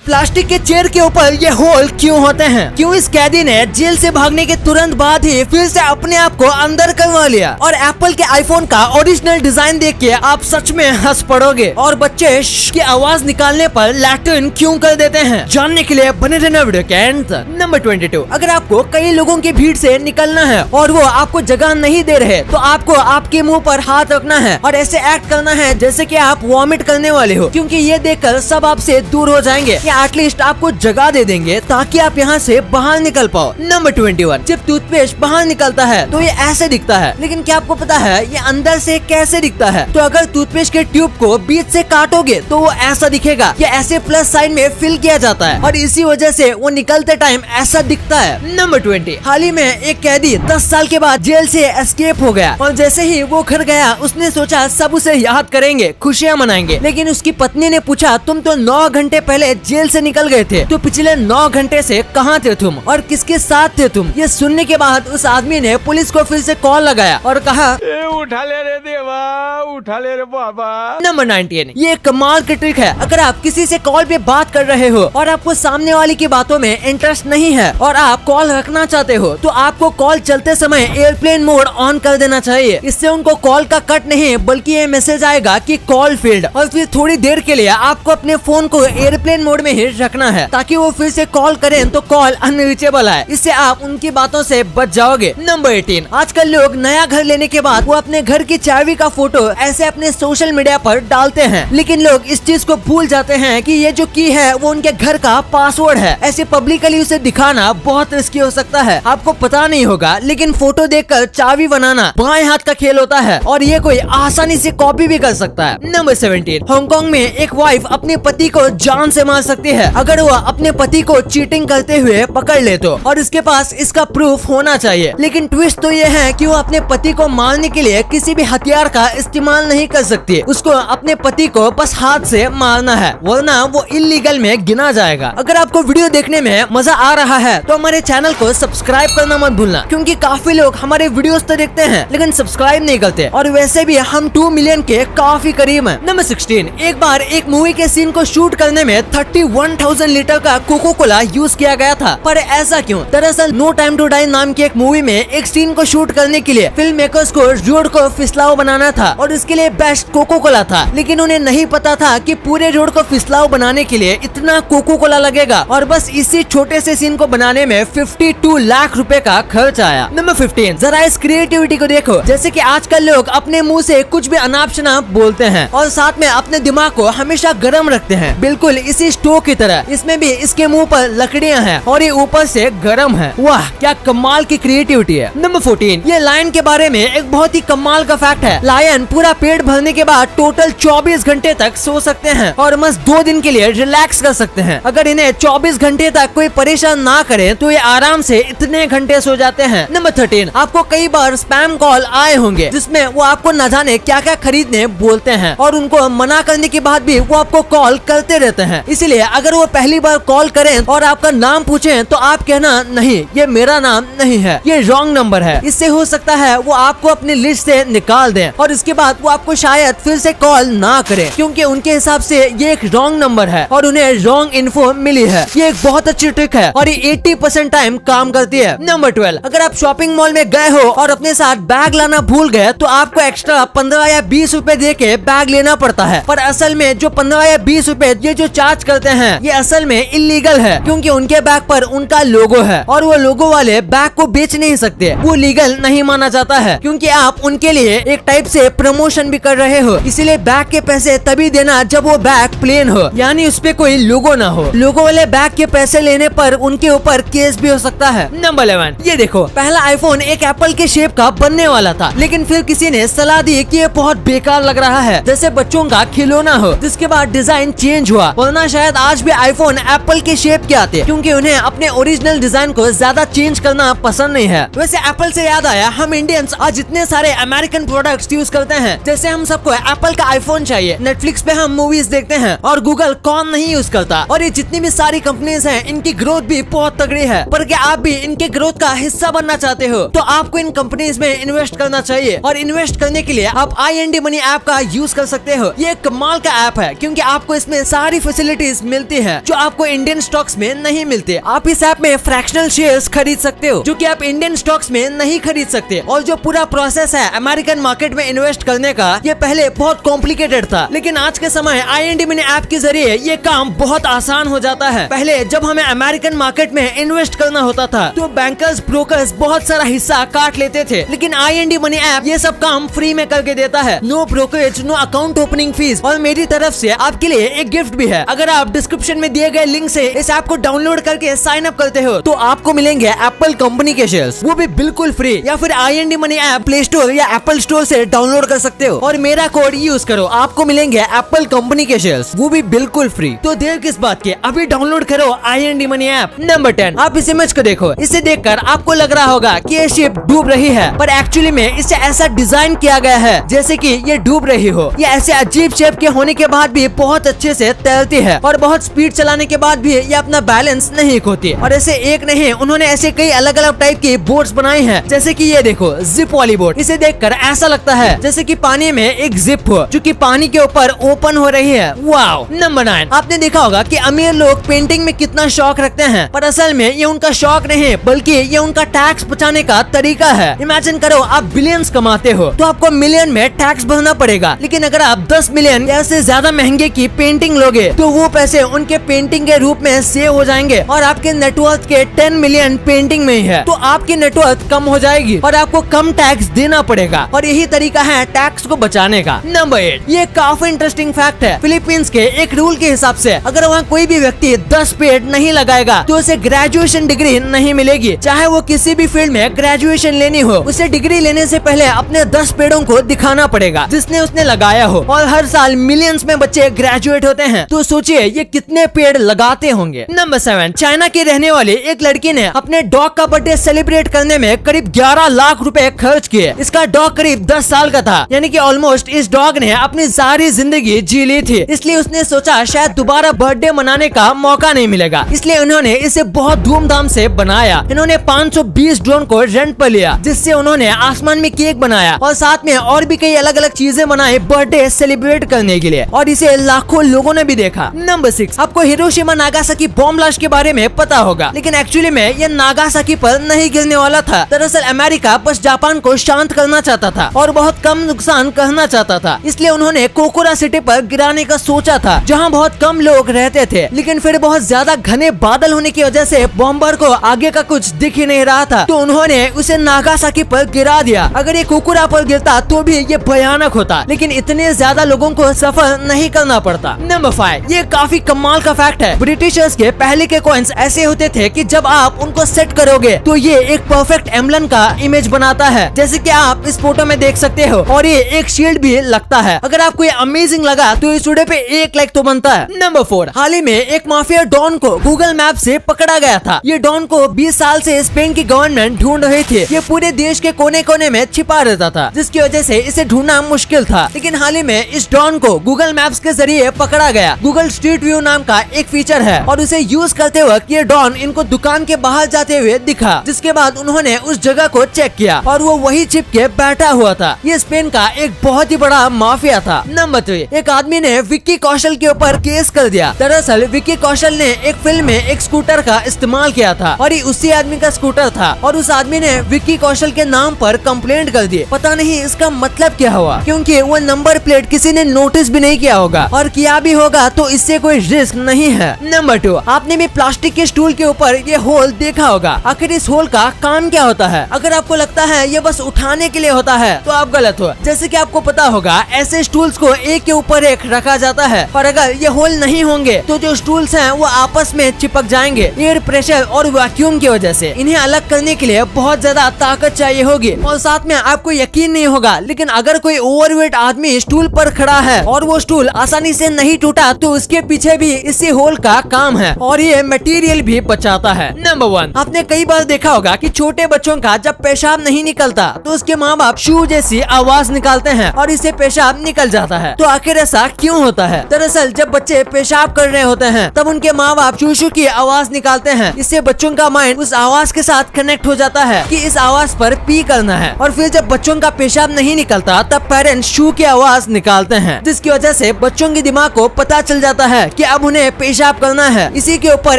Plastic के chair के ऊपर ये होल क्यों होते हैं? क्यों इस कैदी ने जेल से भागने के तुरंत बाद ही फिर से अपने आप को अंदर करवा लिया? और एप्पल के आईफोन का ओरिजिनल डिजाइन देख के आप सच में हंस पड़ोगे। और बच्चे की आवाज निकालने पर लैट्रिन क्यों कर देते हैं? जानने के लिए बने रहना वीडियो के एंड तक। नंबर 22, अगर आपको कई लोगों की भीड़ से निकलना है और वो आपको जगह नहीं दे रहे तो आपको आपके मुंह पर हाथ रखना है और ऐसे एक्ट करना है जैसे कि आप वॉमिट करने वाले हो, क्योंकि ये देखकर सब आपसे दूर हो जाएंगे या एटलीस्ट आपको जगह दे देंगे ताकि आप यहाँ से बाहर निकल पाओ। नंबर 21, जब टूथपेस्ट बाहर निकलता है तो ये ऐसे दिखता है, लेकिन क्या आपको पता है ये अंदर से कैसे दिखता है? तो अगर टूथपेस्ट के ट्यूब को बीच से काटोगे तो वो ऐसा दिखेगा। ये ऐसे प्लस साइन में फिल किया जाता है और इसी वजह से वो निकलते टाइम ऐसा दिखता है। नंबर 20, हाल ही में एक कैदी 10 साल के बाद जेल से एस्केप हो गया और जैसे ही वो घर गया उसने सोचा सब उसे याद करेंगे, खुशियाँ मनाएंगे, लेकिन उसकी पत्नी ने पूछा तुम तो 9 घंटे पहले जेल से निकल गए थे, तो पिछले 9 घंटे से कहाँ थे तुम और किसके साथ थे तुम? ये सुनने के बाद उस आदमी ने पुलिस को फिर से कॉल लगाया और कहा उठा ले रे देवा, उठा ले रे बाबा। नंबर 19, ये कमाल की ट्रिक है। अगर आप किसी से कॉल पे बात कर रहे हो और आपको सामने वाले की बातों में इंटरेस्ट नहीं है और आप कॉल रखना चाहते हो तो आपको कॉल चलते समय एयरप्लेन मोड ऑन कर देना चाहिए। इससे उनको कॉल का कट नहीं बल्कि ये मैसेज आएगा कि कॉल फेल्ड, और फिर थोड़ी देर के लिए आपको अपने फोन को एयरप्लेन मोड में ही रखना है ताकि वो फिर से कॉल करें तो कॉल अनरीचेबल आए। इससे आप उनकी बातों से बच जाओगे। नंबर 18, आजकल लोग नया घर लेने के बाद वो अपने घर की चाबी का फोटो ऐसे अपने सोशल मीडिया पर डालते हैं, लेकिन लोग इस चीज को भूल जाते हैं कि ये जो की है वो उनके घर का पासवर्ड है। ऐसे पब्लिकली उसे दिखाना बहुत रिस्की हो सकता है। आपको पता नहीं होगा, लेकिन फोटो देखकर चाबी बनाना बाएं हाथ का खेल होता है और ये कोई आसानी से कॉपी भी कर सकता है। नंबर 17, हांगकांग में एक वाइफ अपने पति को जान से मार सकती है अगर वो अपने पति को चीटिंग करते हुए पकड़ ले तो, और इसके पास इसका प्रूफ होना चाहिए। लेकिन ट्विस्ट तो ये है कि वो अपने पति को मारने के लिए किसी भी हथियार का इस्तेमाल नहीं कर सकती। उसको अपने पति को बस हाथ से मारना है, वरना वो इलीगल में गिना जाएगा। अगर आपको वीडियो देखने में मजा आ रहा है तो हमारे चैनल को सब्सक्राइब करना मत भूलना, क्योंकि काफी लोग हमारे वीडियोस तो देखते हैं लेकिन सब्सक्राइब नहीं करते, और वैसे भी हम 2 मिलियन के काफी करीब हैं। नंबर 16, एक बार एक मूवी के सीन को शूट करने में 31,000 लीटर का कोको कोला यूज किया गया था। पर ऐसा क्यों? दरअसल नो टाइम टू डाई नाम की एक मूवी में एक सीन को शूट करने के लिए फिल्म मेकर्स को रोड को फिसलाओ बनाना था और इसके लिए बेस्ट कोको कोला था, लेकिन उन्हें नहीं पता था कि पूरे रोड को फिसलाओ बनाने के लिए इतना कोको कोला लगेगा, और बस इसी छोटे से सीन को बनाने में 52 लाख रुपए का खर्च आया। नंबर 15, जरा इस क्रिएटिविटी को देखो। जैसे कि आजकल लोग अपने मुंह से कुछ भी अनाप शनाप बोलते हैं और साथ में अपने दिमाग को हमेशा गर्म रखते हैं, बिल्कुल इसी स्टोव की तरह। इसमें भी इसके मुंह पर लकड़ियां हैं और ये ऊपर से गर्म है। वाह, क्या कमाल की क्रिएटिविटी है। नंबर 14, ये लायन के बारे में एक बहुत ही कमाल का फैक्ट है। लायन पूरा पेट भरने के बाद टोटल 24 घंटे तक सो सकते हैं और मस्त 2 दिन के लिए रिलैक्स कर सकते हैं। अगर इन्हें 24 घंटे तक कोई परेशान ना करे तो ये आराम से इतने घंटे सो जाते हैं। नंबर 13, आपको कई बार स्पैम कॉल आए होंगे जिसमें वो आपको न जाने क्या क्या खरीदने बोलते हैं और उनको मना करने के बाद भी वो आपको कॉल करते रहते हैं। इसीलिए अगर वो पहली बार कॉल करें और आपका नाम पूछें तो आप कहना नहीं, ये मेरा नाम नहीं है, ये रॉन्ग नंबर है। इससे हो सकता है वो आपको अपनी लिस्ट से निकाल दें और इसके बाद वो आपको शायद फिर से कॉल ना करें, क्योंकि उनके हिसाब से ये एक रॉन्ग नंबर है और उन्हें रॉन्ग इन्फो मिली है। ये एक बहुत अच्छी ट्रिक है और ये 80% टाइम काम करती है। नंबर 12, अगर आप शॉपिंग मॉल में गए हो और अपने साथ बैग लाना भूल गए तो आपको एक्स्ट्रा 15 या 20 रुपए दे के बैग लेना पड़ता है, पर असल में जो 15 या 20 रुपए ये जो चार्ज करते हैं ये असल में इलीगल है, क्योंकि उनके बैग पर उनका लोगो है और वो लोगो वाले बैग को बेच नहीं सकते। वो लीगल नहीं माना जाता है, क्योंकि आप उनके लिए एक टाइप से प्रमोशन भी कर रहे हो। इसीलिए बैग के पैसे तभी देना जब वो बैग प्लेन हो, यानी उस पे कोई लोगो ना हो। लोगो वाले बैग के पैसे लेने पर उनके ऊपर केस भी हो सकता है। नंबर 11, ये देखो, पहला आईफोन एक एप्पल के शेप का बनने वाला था, लेकिन फिर किसी ने सलाह दी कि ये बहुत बेकार लग रहा है, जैसे बच्चों का खिलौना हो। जिसके बाद डिजाइन चेंज हुआ, वरना शायद आज भी आईफोन एप्पल के शेप के आते, क्योंकि उन्हें अपने ओरिजिनल डिजाइन को ज्यादा चेंज करना पसंद नहीं है। वैसे एप्पल से याद आया, हम इंडियंस आज इतने सारे अमेरिकन प्रोडक्ट्स यूज करते हैं, जैसे हम सबको एप्पल का आईफोन चाहिए, नेटफ्लिक्स पे हम मूवीज देखते हैं और गूगल कौन नहीं यूज करता। और ये जितनी भी सारी कंपनीज हैं इनकी ग्रोथ भी बहुत तगड़ी है, पर क्या आप भी इनके ग्रोथ का हिस्सा बनना चाहते हो तो आपको इन कंपनीज में इन्वेस्ट करना चाहिए। और इन्वेस्ट करने के लिए आप IND मनी ऐप का यूज कर सकते हो। ये एक कमाल का ऐप है, क्योंकि आपको इसमें सारी फैसिलिटीज मिलती है जो आपको इंडियन स्टॉक्स में नहीं मिलते। आप इस ऐप में फ्रैक्शनल शेयर्स खरीद सकते हो जो कि आप इंडियन स्टॉक्स में नहीं खरीद सकते। और जो पूरा प्रोसेस है अमेरिकन मार्केट में इन्वेस्ट करने का, ये पहले बहुत कॉम्प्लिकेटेड था, लेकिन आज के समय IND मनी ऐप के जरिए ये काम बहुत आसान हो जाता है। पहले जब हमें अमेरिकन मार्केट में इन्वेस्ट करना होता था तो बैंकर्स ब्रोकर्स बहुत सारा हिस्सा काट लेते थे, लेकिन IND मनी ऐप ये सब काम फ्री में करके देता है। No brokerage, no account opening fees. और मेरी तरफ से आपके लिए एक गिफ्ट भी है। अगर आप डिस्क्रिप्शन में दिए गए लिंक से इस ऐप को डाउनलोड करके साइन अप करते हो तो आपको मिलेंगे एप्पल कंपनी के शेयर्स, वो भी बिल्कुल फ्री। या फिर IND money app play store या एप्पल स्टोर से डाउनलोड कर सकते हो और मेरा कोड यूज करो, आपको मिलेंगे एप्पल कंपनी के शेयर्स, वो भी बिल्कुल फ्री। तो देर किस बात की, अभी डाउनलोड करो IND मनी ऐप। नंबर 10, आप इस इमेज को देखो। इसे देखकर आपको लग रहा होगा कि ये शिप डूब रही है, पर एक्चुअली में इसे ऐसा डिजाइन किया गया है जैसे कि ये डूब रही हो। ये ऐसे अजीब शेप के होने के बाद भी बहुत अच्छे से तैरती है और बहुत स्पीड चलाने के बाद भी ये अपना बैलेंस नहीं खोती। और ऐसे एक नहीं, उन्होंने ऐसे कई अलग अलग टाइप की बोट्स बनाई हैं, जैसे कि ये देखो जिप वाली बोट। इसे देखकर ऐसा लगता है जैसे कि पानी में एक जिप हो जो कि पानी के ऊपर ओपन हो रही है। वाओ। नंबर 9, आपने देखा होगा कि अमीर लोग पेंटिंग में कितना शौक रखते हैं, पर असल में ये उनका शौक नहीं बल्कि ये उनका टैक्स बचाने का तरीका है। इमेजिन करो आप बिलियंस कमाते हो तो आपको मिलियन में टैक्स भरना पड़ेगा, लेकिन अगर आप 10 मिलियन या से ज्यादा महंगे की पेंटिंग लोगे तो वो पैसे उनके पेंटिंग के रूप में सेव हो जाएंगे और आपके नेटवर्थ के 10 मिलियन पेंटिंग में ही है, तो आपकी नेटवर्थ कम हो जाएगी और आपको कम टैक्स देना पड़ेगा। और यही तरीका है टैक्स को बचाने का। नंबर 8, ये काफी इंटरेस्टिंग फैक्ट है। फिलीपींस के एक रूल के हिसाब से अगर वहाँ कोई भी व्यक्ति 10 पेड़ नहीं लगाएगा तो उसे ग्रेजुएशन डिग्री नहीं मिलेगी। चाहे वो किसी भी फील्ड में ग्रेजुएशन लेनी हो, उसे डिग्री लेने से पहले अपने 10 पेड़ों को दिखाना पड़ेगा जिसने उसने लगाया हो। और हर साल मिलियंस में बच्चे ग्रेजुएट होते हैं, तो सोचिए ये कितने पेड़ लगाते होंगे। नंबर 7, चाइना की रहने वाली एक लड़की ने अपने डॉग का बर्थडे सेलिब्रेट करने में करीब 11 लाख रुपए खर्च किए। इसका डॉग करीब 10 साल का था, यानी कि ऑलमोस्ट इस डॉग ने अपनी सारी जिंदगी जी ली थी। इसलिए उसने सोचा शायद दोबारा बर्थडे मनाने का मौका नहीं मिलेगा, इसलिए उन्होंने इसे बहुत धूमधाम से बनाया। इन्होंने 520 ड्रोन को रेंट पर लिया, जिससे उन्होंने आसमान में केक बनाया और साथ में और भी कई अलग अलग चीजें बनाई बर्थडे सेलिब्रेट करने के लिए, और इसे लाखों लोगों ने भी देखा। नंबर 6, आपको हिरोशिमा नागासाकी बॉम्ब ब्लास्ट के बारे में पता होगा, लेकिन एक्चुअली में ये नागासाकी पर नहीं गिरने वाला था। दरअसल अमेरिका बस जापान को शांत करना चाहता था और बहुत कम नुकसान करना चाहता था, इसलिए उन्होंने कोकुरा सिटी पर गिराने का सोचा था जहां बहुत कम लोग रहते थे। लेकिन फिर बहुत ज्यादा घने बादल होने की वजह से बॉम्बर को आगे का कुछ दिख ही नहीं रहा था, तो उन्होंने उसे नागासाकी पर गिरा दिया। अगर ये कोकुरा पर गिरता तो भी ये भयानक होता, लेकिन इतने ज्यादा लोगों को सफर नहीं करना पड़ता। नंबर 5, ये काफी कमाल का फैक्ट है। ब्रिटिशर्स के पहले के कॉइन्स ऐसे होते थे कि जब आप उनको सेट करोगे तो ये एक परफेक्ट एम्बलम का इमेज बनाता है, जैसे कि आप इस फोटो में देख सकते हो, और ये एक शील्ड भी लगता है। अगर आपको ये अमेजिंग लगा तो इस वीडियो पे 1 लाइक तो बनता है। नंबर 4, हाल ही में एक माफिया डॉन को गूगल मैप से पकड़ा गया था। ये डॉन को 20 साल से स्पेन की गवर्नमेंट ढूंढ रही थी। ये पूरे देश के कोने कोने में छिपा रहता था, जिसकी वजह से इसे ढूंढना मुश्किल था। लेकिन हाल ही में इस डॉन को गूगल मैप्स के जरिए पकड़ा गया। गूगल स्ट्रीट व्यू नाम का एक फीचर है और उसे यूज करते वक्त ये डॉन इनको दुकान के बाहर जाते हुए दिखा, जिसके बाद उन्होंने उस जगह को चेक किया और वो वही छिप के बैठा हुआ था। ये स्पेन का एक बहुत ही बड़ा माफिया था। नंबर 3, एक आदमी ने विक्की कौशल के ऊपर केस कर दिया। दरअसल विक्की कौशल ने एक फिल्म में एक स्कूटर का इस्तेमाल किया था और ये उसी आदमी का स्कूटर था, और उस आदमी ने विक्की कौशल के नाम पर कंप्लेंट कर दी। पता नहीं इसका मतलब क्या हुआ, क्योंकि वो नंबर प्लेट किसी ने नोटिस भी नहीं किया होगा, और किया भी होगा तो इससे कोई रिस्क नहीं है। नंबर 2, आपने भी प्लास्टिक के स्टूल के ऊपर ये होल देखा होगा। आखिर इस होल का काम क्या होता है? अगर आपको लगता है ये बस उठाने के लिए होता है तो आप गलत हो। जैसे कि आपको पता होगा ऐसे स्टूल्स को एक के ऊपर एक रखा जाता है, और अगर ये होल नहीं होंगे तो जो स्टूल्स हैं वो आपस में चिपक जाएंगे एयर प्रेशर और वैक्यूम की वजह से। इन्हें अलग करने के लिए बहुत ज्यादा ताकत चाहिए होगी, और साथ में आपको यकीन नहीं होगा, लेकिन अगर कोई ओवरवेट आदमी स्टूल पर खड़ा है और वो स्टूल आसानी से नहीं टूटा तो उसके पीछे भी इसी होल का काम है, और ये मटेरियल भी बचाता है। नंबर 1, आपने कई बार देखा होगा कि छोटे बच्चों का जब पेशाब नहीं निकलता तो उसके माँ बाप शू जैसी आवाज निकालते हैं और इससे पेशाब निकल जाता है। तो आखिर ऐसा क्यों होता है? दरअसल जब बच्चे पेशाब कर रहे होते हैं तब उनके माँ बाप शू की आवाज निकालते हैं। इससे बच्चों का माइंड उस आवाज के साथ कनेक्ट हो जाता है कि इस आवाज पर पी करना है, और फिर जब बच्चों का पेशाब नहीं निकलता तब पेरेंट्स शू की आवाज निकालते हैं, जिसकी वजह से बच्चों के दिमाग को पता चल जाता है कि अब उन्हें पेशाब करना है। इसी के ऊपर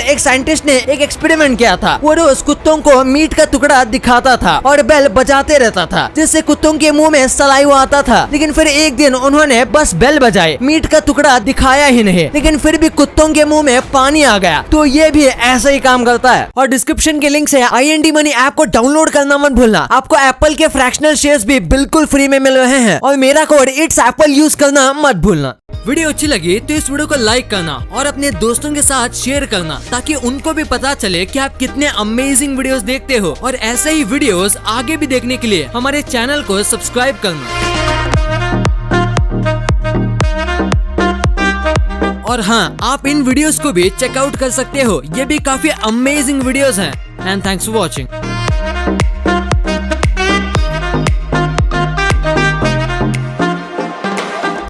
एक साइंटिस्ट ने एक एक्सपेरिमेंट किया था। वो रोज कुत्तों को मीट का टुकड़ा दिखाता था और बेल बजाते रहता था, जिससे कुत्तों के मुंह में सलाइवा आता था। लेकिन फिर एक दिन उन्होंने बस बेल बजाई, मीट का टुकड़ा दिखाया ही नहीं, लेकिन फिर भी कुत्तों के मुंह में पानी आ गया। तो ये भी ऐसा ही काम करता है। और डिस्क्रिप्शन के लिंक से IND मनी ऐप को डाउनलोड करना मत भूलना। आपको एप्पल के फ्रैक्शनल शेयर्स भी बिल्कुल फ्री में मिल रहे हैं और मेरा कोड इट्स एप्पल यूज करना मत भूलना। वीडियो अच्छी लगी तो इस वीडियो को लाइक करना और अपने दोस्तों के साथ शेयर करना, ताकि उनको भी पता चले कि आप कितने अमेजिंग वीडियोस देखते हो। और ऐसे ही वीडियोस आगे भी देखने के लिए हमारे चैनल को सब्सक्राइब करना। और हाँ, आप इन वीडियोस को भी चेकआउट कर सकते हो, ये भी काफी अमेजिंग वीडियोस हैं। And thanks for watching.